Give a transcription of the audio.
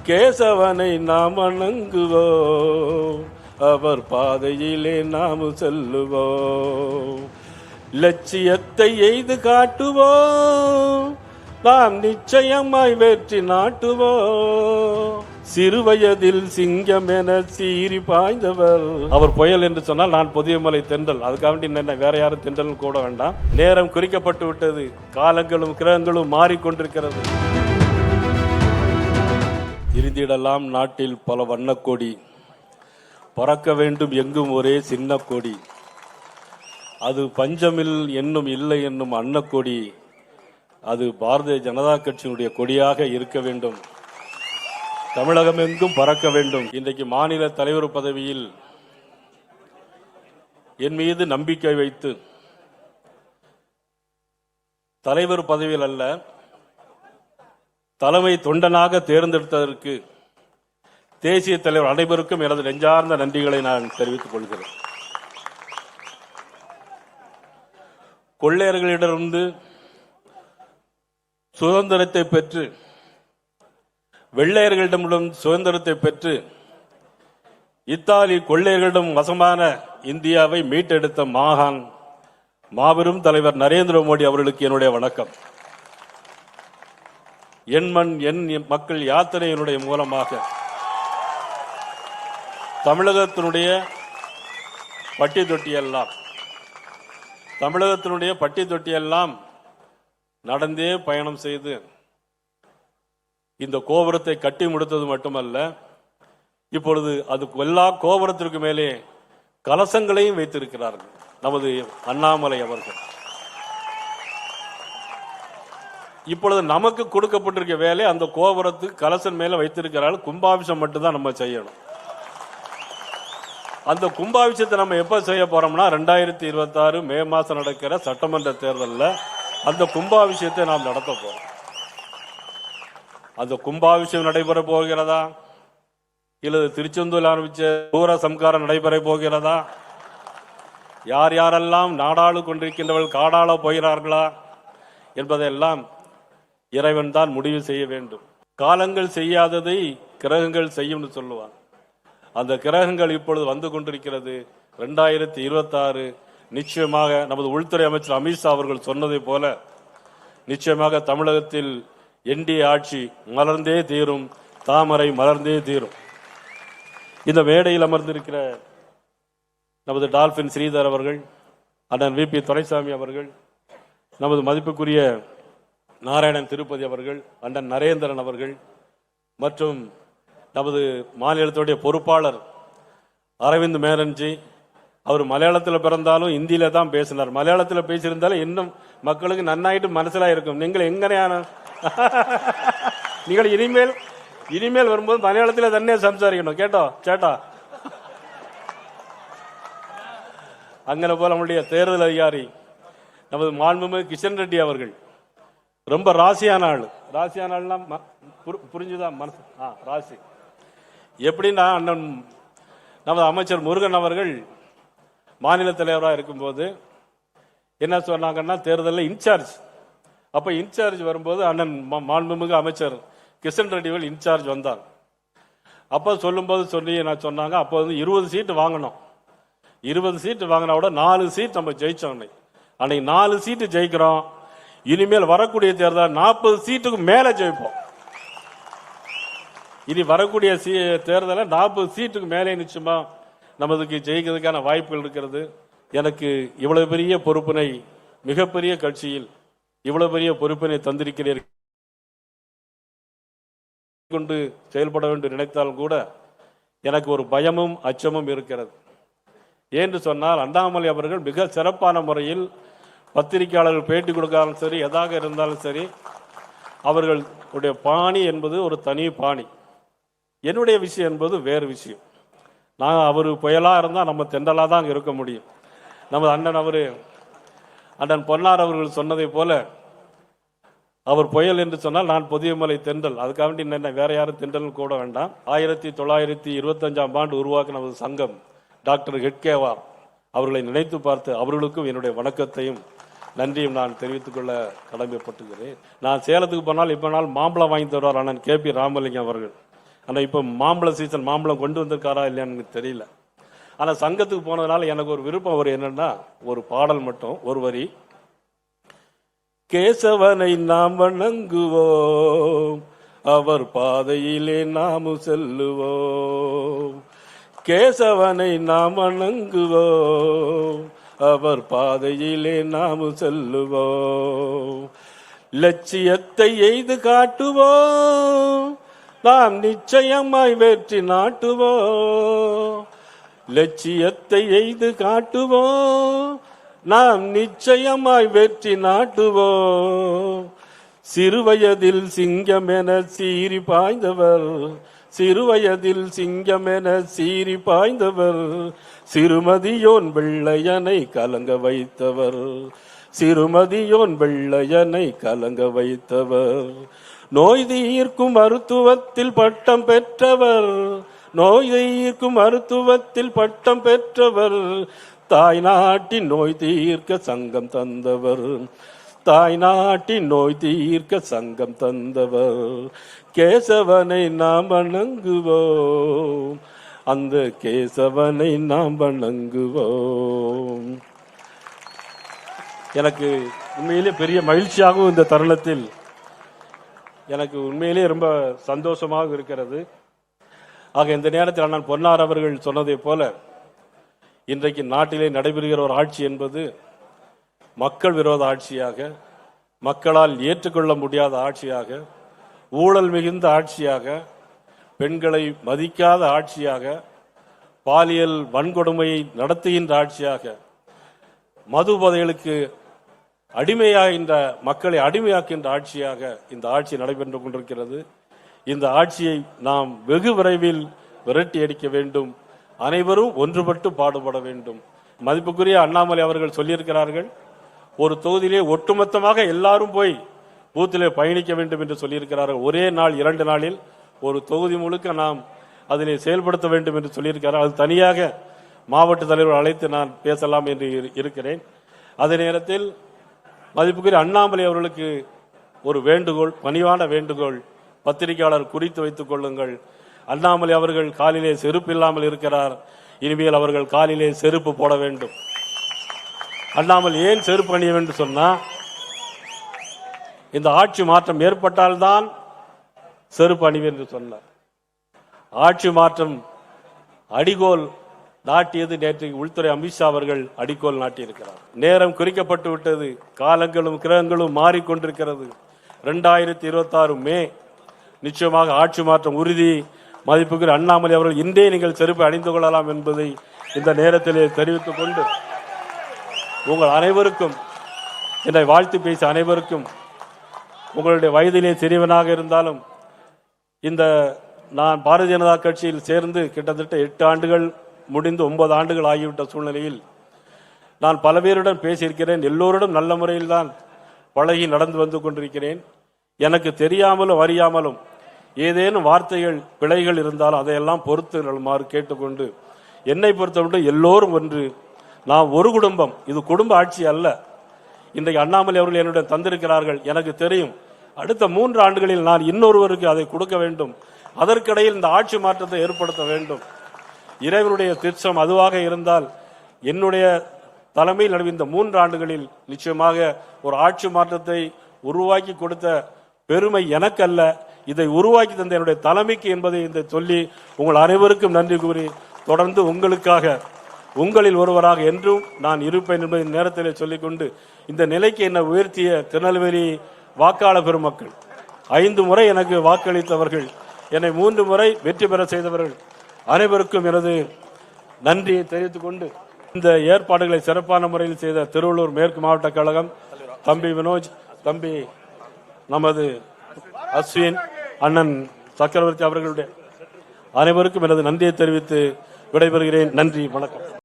கேசவனை நாம் வணங்குவோம், அவர் பாதையிலே நாம் செல்லுவோம். லட்சியத்தை எய்து காட்டுவோம், நாம் நிச்சயமாய் வெற்றி நாட்டுவோம். சிறுவயதில் சிங்கம் என சீறி பாய்ந்தவர். அவர் புயல் என்று சொன்னால் நான் புதியமலை தென்றல். அதுக்காக என்ன வேற யாரும் தென்றல் கூட வேண்டாம். நேரம் குறிக்கப்பட்டு விட்டது. காலங்களும் கிரகங்களும் மாறிக்கொண்டிருக்கிறது. இருந்திடலாம் நாட்டில் பல வண்ணக்கொடி, பறக்க வேண்டும் எங்கும் ஒரே சின்ன கொடி. அது பஞ்சமில் என்னும் இல்லை என்னும் அன்னக்கொடி. அது பாரதிய ஜனதா கட்சியினுடைய கொடியாக இருக்க வேண்டும். தமிழகம் எங்கும் பறக்க வேண்டும். இன்றைக்கு மாநில தலைவர் பதவியில் என் மீது நம்பிக்கை வைத்து, தலைவர் பதவியில் அல்ல தலைமை தொண்டனாக தேர்ந்தெடுத்ததற்கு தேசிய தலைவர் அனைவருக்கும் எனது நெஞ்சார்ந்த நன்றிகளை நான் தெரிவித்துக் கொள்கிறேன். கொள்ளையர்களிடமிருந்து சுதந்திரத்தை பெற்று, வெள்ளையர்களிடமிடம் சுதந்திரத்தை பெற்று, இத்தாலி கொள்ளையர்களிடம் வசமான இந்தியாவை மீட்டெடுத்த மாகான் மாபெரும் தலைவர் நரேந்திர மோடி அவர்களுக்கு என்னுடைய வணக்கம். என் மண் என் மக்கள் யாத்திரையினுடைய மூலமாக தமிழகத்தினுடைய பட்டி தொட்டியெல்லாம் நடந்தே பயணம் செய்து இந்த கோபுரத்தை கட்டி முடித்தது மட்டுமல்ல, இப்பொழுது அது எல்லா கோபுரத்திற்கு மேலே கலசங்களையும் வைத்திருக்கிறார்கள் நமது அண்ணாமலை அவர்கள். இப்பொழுது நமக்கு கொடுக்கப்பட்டிருக்க வேலை அந்த கோபுரத்துக்கு கலசன் மேல வைத்திருக்கிறார்கள். கும்பாபிஷம் மட்டும்தான் நம்ம செய்யணும். அந்த கும்பாபிஷத்தை நம்ம எப்ப செய்ய போறோம்னா 2026 மே மாசம் நடக்கிற சட்டமன்ற தேர்தலில் அந்த கும்பாபிஷத்தை நாம் நடத்த போறோம். அந்த கும்பாபிஷம் நடைபெற போகிறதா, இல்லது திருச்செந்தூரில் ஆரம்பிச்ச பூர சம்காரம் நடைபெற போகிறதா, யார் யாரெல்லாம் நாடாளு கொண்டிருக்கின்றவர்கள் காடாள போகிறார்களா என்பதையெல்லாம் இறைவன் தான் முடிவு செய்ய வேண்டும். காலங்கள் செய்யாததை கிரகங்கள் செய்யும் சொல்லுவான். அந்த கிரகங்கள் இப்பொழுது வந்து கொண்டிருக்கிறது. 2026 நிச்சயமாக நமது உள்துறை அமைச்சர் அமித்ஷா அவர்கள் சொன்னதை போல நிச்சயமாக தமிழகத்தில் என்டிஏ ஆட்சி மலர்ந்தே தீரும், தாமரை மலர்ந்தே தீரும். இந்த மேடையில் அமர்ந்திருக்கிற நமது டால்பின் ஸ்ரீதர் அவர்கள், அண்ணன் VP துரைசாமி அவர்கள், நமது மதிப்புக்குரிய நாராயணன் திருப்பதி அவர்கள், அண்ணன் நரேந்திரன் அவர்கள் மற்றும் நமது மாநிலத்துடைய பொறுப்பாளர் அரவிந்த் மேனன்ஜி. அவர் மலையாளத்தில் பிறந்தாலும் இந்தியில தான் பேசினார். மலையாளத்தில் பேசியிருந்தாலும் இன்னும் மக்களுக்கு நன்னாயிட்டு மனசிலா இருக்கும். நீங்கள் எங்கனையான நீங்கள் இனிமேல் வரும்போது மலையாளத்தில் தன்னே சம்சாரிக்கணும். கேட்டா அங்கே போல நம்முடைய தேர்தல் அதிகாரி நமது மாண்புமிகு கிஷன் ரெட்டி அவர்கள் ரொம்ப ராசியான ஆள்னா புரிஞ்சுதான் மனசு ராசி. எப்படின்னா அண்ணன் நமது அமைச்சர் முருகன் அவர்கள் மாநில தலைவராக இருக்கும்போது என்ன சொன்னாங்கன்னா, தேர்தலில் இன்சார்ஜ் வரும்போது அண்ணன் மாண்புமிகு அமைச்சர் கிஷன் ரெட்டிகள் இன்சார்ஜ் வந்தார். அப்ப சொல்லும்போது சொன்னாங்க, அப்போ வந்து 20 சீட்டு வாங்கணும். 20 சீட்டு வாங்கினா கூட 4 சீட் நம்ம ஜெயிச்சோம். அன்னைக்கு 4 சீட்டு ஜெயிக்கிறோம். இனிமேல் வரக்கூடிய தேர்தல் 40 சீட்டுக்கு மேல ஜெயிப்போம். இனி வரக்கூடிய தேர்தலில் 40 சீட்டுக்கு மேலே நிச்சயமா நமக்கு ஜெயிக்கிறதுக்கான வாய்ப்புகள் இருக்கிறது. எனக்கு இவ்வளவு பெரிய பொறுப்பினை, மிகப்பெரிய கட்சியில் இவ்வளவு பெரிய பொறுப்பினை தந்திருக்கிறீர்கள் கொண்டு செயல்பட வேண்டும் நினைத்தாலும் கூட எனக்கு ஒரு பயமும் அச்சமும் இருக்கிறது. ஏன்னு சொன்னால், அண்ணாமலை அவர்கள் மிக சிறப்பான முறையில் பத்திரிகையாளர்கள் பேட்டி கொடுக்காலும் சரி, எதாக இருந்தாலும் சரி, அவர்களுடைய பாணி என்பது ஒரு தனி பாணி. என்னுடைய விஷயம் என்பது வேறு விஷயம். நான் அவர் புயலா இருந்தால் நம்ம தெண்டலா தான் இருக்க முடியும். நமது அண்ணன் பொன்னார் அவர்கள் சொன்னதை போல, அவர் புயல் என்று சொன்னால் நான் புதியமலை தென்றல். அதுக்காக என்ன வேற யாரும் தென்றல் கூட வேண்டாம். 1925ஆம் ஆண்டு உருவாக்கின நமது சங்கம் டாக்டர் ஹெட்கேவா அவர்களை நினைத்து பார்த்து அவர்களுக்கும் என்னுடைய வணக்கத்தையும் நன்றியும் நான் தெரிவித்துக் கொள்ள கடமைப்பட்டுகிறேன். நான் சேலத்துக்கு போனால் இப்ப நாள் மாம்பழம் வாங்கி தருவார் அண்ணன் KP ராமலிங்கம் அவர்கள். ஆனா இப்ப மாம்பழ சீசன், மாம்பழம் கொண்டு வந்திருக்காரா இல்லையான்னு எனக்கு தெரியல. ஆனா சங்கத்துக்கு போனதுனால எனக்கு ஒரு விருப்பம் ஒரு என்னன்னா, ஒரு பாடல் மட்டும் ஒரு வரி. கேசவனை நாம் வணங்குவோம், அவர் பாதையிலே நாமும் செல்லுவோம். கேசவனை நாம் வணங்குவோம், அவர் பாதையிலே நாமும் செல்லுவோம். லட்சியத்தை எய்து காட்டுவோம், நாம் நிச்சயமாய் வெற்றி நாட்டுவோம். லட்சியத்தை எய்து காட்டுவோம், நாம் நிச்சயமாய் வெற்றி நாட்டுவோம். சிறுவயதில் சிங்கம் என சீறி பாய்ந்தவர், சிறுவயதில் சிங்கம் என சீறி பாய்ந்தவர், சிறுமதியோன் வெள்ளையனை கலங்க வைத்தவர், சிறுமதியோன் வெள்ளையனை கலங்க வைத்தவர். நோய் தீர்க்கும் மருத்துவத்தில் பட்டம் பெற்றவர், நோய் தீர்க்கும் மருத்துவத்தில் பட்டம் பெற்றவர், தாய் நாட்டின் நோய் தீர்க்க சங்கம் தந்தவர், தாய் நாட்டின் நோய் தீர்க்க சங்கம் தந்தவர். கேசவனை நாம் வணங்குவோம், அந்த கேசவனை நாம் வணங்குவோம். எனக்கு உண்மையிலே பெரிய மகிழ்ச்சியாகவும் இந்த தருணத்தில் எனக்கு உண்மையிலே ரொம்ப சந்தோஷமாக இருக்கிறது. ஆக இந்த நேரத்தில் அண்ணன் பொன்னார் அவர்கள் சொன்னதை போல இன்றைக்கு நாட்டிலே நடைபெறுகிற ஒரு ஆட்சி என்பது மக்கள் விரோத ஆட்சியாக, மக்களால் ஏற்றுக்கொள்ள முடியாத ஆட்சியாக, ஊழல் மிகுந்த ஆட்சியாக, பெண்களை மதிக்காத ஆட்சியாக, பாலியல் வன்கொடுமையை நடத்துகின்ற ஆட்சியாக, மது போதைகளுக்கு அடிமையாகின்ற மக்களை அடிமையாக்கின்ற ஆட்சியாக இந்த ஆட்சி நடைபெற்று கொண்டிருக்கிறது. இந்த ஆட்சியை நாம் வெகு விரைவில் விரட்டி அடிக்க வேண்டும். அனைவரும் ஒன்றுபட்டு பாடுபட வேண்டும். மதிப்புக்குரிய அண்ணாமலை அவர்கள் சொல்லியிருக்கிறார்கள், ஒரு தொகுதியிலே ஒட்டுமொத்தமாக எல்லாரும் போய் பூத்திலே பயணிக்க வேண்டும் என்று சொல்லியிருக்கிறார்கள். ஒரே நாள் 2 நாளில் ஒரு தொகுதி முழுக்க நாம் அதிலே செயல்படுத்த வேண்டும் என்று சொல்லியிருக்கிறார்கள். அது தனியாக மாவட்ட தலைவர் அழைத்து நான் பேசலாம் என்று இருக்கிறேன். அதே நேரத்தில் மதிப்புக்குரிய அண்ணாமலை அவர்களுக்கு ஒரு வேண்டுகோள், பணிவான வேண்டுகோள், பத்திரிகையாளர் குறித்து வைத்துக் கொள்ளுங்கள். அண்ணாமலை அவர்கள் காலிலே செருப்பு இல்லாமல் இருக்கிறார். இனிமேல் அவர்கள் காலிலே செருப்பு போட வேண்டும். அண்ணாமலை ஏன் செருப்பு அணிய வேண்டும் சொன்னா, இந்த ஆட்சி மாற்றம் ஏற்பட்டால்தான் செருப்பு அணிவேன் என்று சொன்னார். ஆட்சி மாற்றம் அடிகோல் நாட்டியது நேற்று உள்துறை அமித்ஷா அவர்கள் அடிக்கோல் நாட்டியிருக்கிறார். நேரம் குறிக்கப்பட்டு விட்டது, காலங்களும் கிரகங்களும் மாறிக்கொண்டிருக்கிறது. 2026 மே நிச்சயமாக ஆட்சி மாற்றம் உறுதி. மதிப்புக்குரிய அண்ணாமலை அவர்கள் இன்றே நீங்கள் செருப்பை அணிந்து கொள்ளலாம் என்பதை இந்த நேரத்திலே தெரிவித்துக் கொண்டு உங்கள் அனைவருக்கும், என்னை வாழ்த்து பேசிய அனைவருக்கும், உங்களுடைய வயதிலே சிறியவனாக இருந்தாலும் இந்த நான் பாரதிய ஜனதா கட்சியில் சேர்ந்து கிட்டத்தட்ட 8 ஆண்டுகள் முடிந்து 9 ஆண்டுகள் ஆகிவிட்ட சூழ்நிலையில் நான் பல பேருடன் பேசியிருக்கிறேன். எல்லோருடன் நல்ல முறையில் தான் பழகி நடந்து வந்து கொண்டிருக்கிறேன். எனக்கு தெரியாமலும் அறியாமலும் ஏதேனும் வார்த்தைகள் பிழைகள் இருந்தாலும் அதையெல்லாம் பொறுத்துமாறு கேட்டுக்கொண்டு, என்னை பொறுத்தவரை எல்லோரும் ஒன்று, நான் ஒரு குடும்பம், இது குடும்ப ஆட்சி அல்ல. இன்றைக்கு அண்ணாமலை அவர்கள் என்னுடன் தந்திருக்கிறார்கள். எனக்கு தெரியும் அடுத்த 3 ஆண்டுகளில் நான் இன்னொருவருக்கு அதை கொடுக்க வேண்டும். அதற்கிடையில் இந்த ஆட்சி மாற்றத்தை ஏற்படுத்த வேண்டும். இறைவனுடைய திட்டம் அதுவாக இருந்தால் என்னுடைய தலைமையில் நடந்த இந்த 3 ஆண்டுகளில் நிச்சயமாக ஒரு ஆட்சி மாற்றத்தை உருவாக்கி கொடுத்த பெருமை எனக்கல்ல, இதை உருவாக்கி தந்த என்னுடைய தலைமைக்கு என்பதை இந்த சொல்லி உங்கள் அனைவருக்கும் நன்றி கூறி தொடர்ந்து உங்களுக்காக உங்களில் ஒருவராக என்றும் நான் இருப்பேன் என்பதை நேரத்தில் சொல்லிக்கொண்டு, இந்த நிலைக்கு என்னை உயர்த்திய திருநெல்வேலி வாக்காளர் பெருமக்கள், 5 முறை எனக்கு வாக்களித்தவர்கள், என்னை 3 முறை வெற்றி பெற செய்தவர்கள் அனைவருக்கும் எனது நன்றியை தெரிவித்துக் கொண்டு, இந்த ஏற்பாடுகளை சிறப்பான முறையில் செய்த திருவள்ளூர் மேற்கு மாவட்ட கழகம் தம்பி வினோஜ், தம்பி நமது அஸ்வின், அண்ணன் சக்கரவர்த்தி அவர்களுடைய அனைவருக்கும் எனது நன்றியை தெரிவித்து விடைபெறுகிறேன். நன்றி, வணக்கம்.